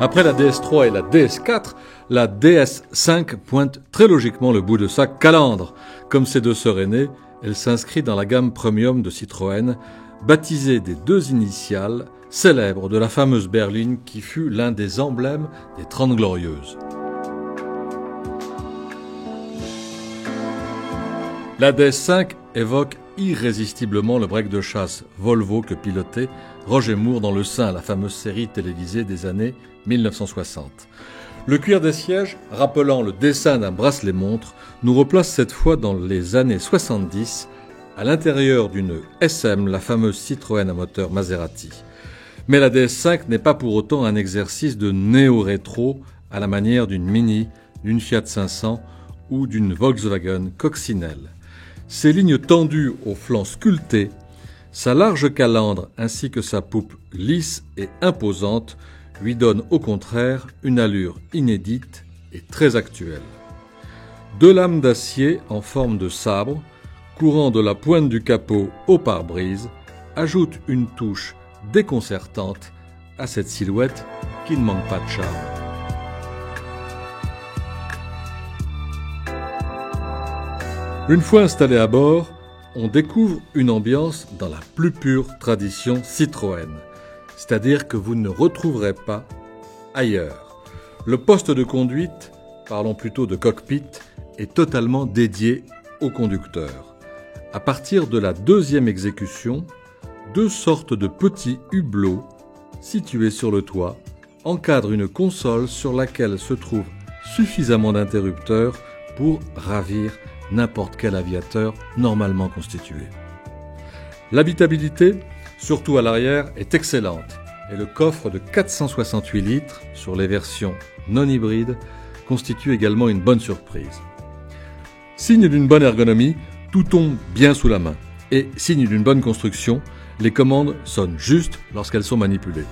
Après la DS3 et la DS4, la DS5 pointe très logiquement le bout de sa calandre. Comme ses deux sœurs aînées, elle s'inscrit dans la gamme premium de Citroën, baptisée des deux initiales célèbres de la fameuse berline qui fut l'un des emblèmes des 30 Glorieuses. La DS5 évoque irrésistiblement le break de chasse Volvo que pilotait Roger Moore dans Le Sein, la fameuse série télévisée des années 1960. Le cuir des sièges, rappelant le dessin d'un bracelet-montre, nous replace cette fois dans les années 70, à l'intérieur d'une SM, la fameuse Citroën à moteur Maserati. Mais la DS5 n'est pas pour autant un exercice de néo-rétro à la manière d'une Mini, d'une Fiat 500 ou d'une Volkswagen Coccinelle. Ses lignes tendues aux flancs sculptés, sa large calandre ainsi que sa poupe lisse et imposante lui donnent au contraire une allure inédite et très actuelle. Deux lames d'acier en forme de sabre, courant de la pointe du capot au pare-brise, ajoutent une touche déconcertante à cette silhouette qui ne manque pas de charme. Une fois installé à bord, on découvre une ambiance dans la plus pure tradition Citroën, c'est-à-dire que vous ne retrouverez pas ailleurs. Le poste de conduite, parlons plutôt de cockpit, est totalement dédié au conducteur. À partir de la deuxième exécution, deux sortes de petits hublots situés sur le toit encadrent une console sur laquelle se trouve suffisamment d'interrupteurs pour ravir n'importe quel aviateur normalement constitué. L'habitabilité, surtout à l'arrière, est excellente et le coffre de 468 litres sur les versions non hybrides constitue également une bonne surprise. Signe d'une bonne ergonomie, tout tombe bien sous la main et signe d'une bonne construction, les commandes sonnent juste lorsqu'elles sont manipulées.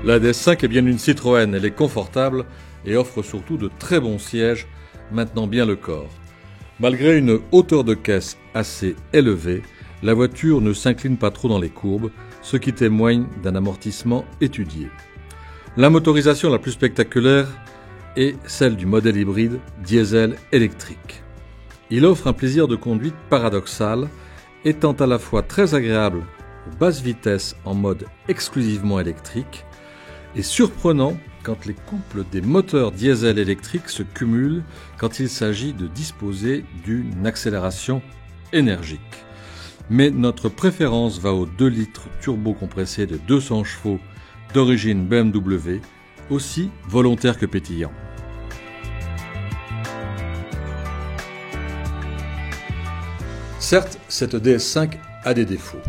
La DS5 est bien une Citroën, elle est confortable et offre surtout de très bons sièges, maintenant bien le corps. Malgré une hauteur de caisse assez élevée, la voiture ne s'incline pas trop dans les courbes, ce qui témoigne d'un amortissement étudié. La motorisation la plus spectaculaire est celle du modèle hybride diesel électrique. Il offre un plaisir de conduite paradoxal, étant à la fois très agréable aux basses vitesses en mode exclusivement électrique, et surprenant quand les couples des moteurs diesel électriques se cumulent quand il s'agit de disposer d'une accélération énergique. Mais notre préférence va aux 2 litres turbo-compressés de 200 chevaux d'origine BMW, aussi volontaire que pétillant. Certes, cette DS5 a des défauts.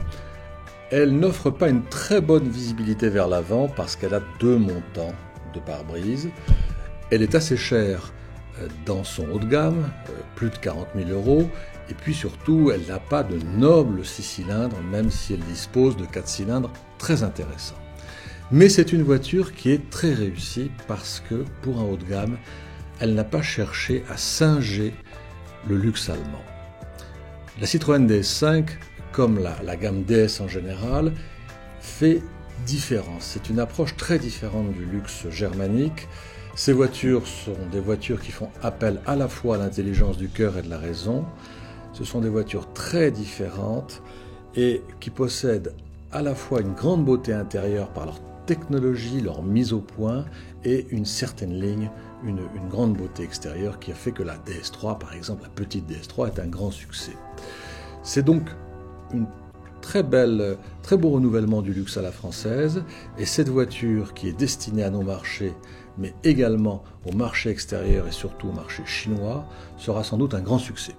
Elle n'offre pas une très bonne visibilité vers l'avant parce qu'elle a 2 montants de pare-brise. Elle est assez chère dans son haut de gamme, plus de 40 000 €. Et puis surtout, elle n'a pas de noble 6 cylindres, même si elle dispose de 4 cylindres très intéressants. Mais c'est une voiture qui est très réussie parce que, pour un haut de gamme, elle n'a pas cherché à singer le luxe allemand. La Citroën DS5, comme la gamme DS en général, fait différence. C'est une approche très différente du luxe germanique. Ces voitures sont des voitures qui font appel à la fois à l'intelligence du cœur et de la raison. Ce sont des voitures très différentes et qui possèdent à la fois une grande beauté intérieure par leur technologie, leur mise au point et une certaine ligne, une grande beauté extérieure qui a fait que la DS3, par exemple, la petite DS3, est un grand succès. C'est donc un très beau renouvellement du luxe à la française, et cette voiture qui est destinée à nos marchés, mais également au marché extérieur et surtout au marché chinois, sera sans doute un grand succès.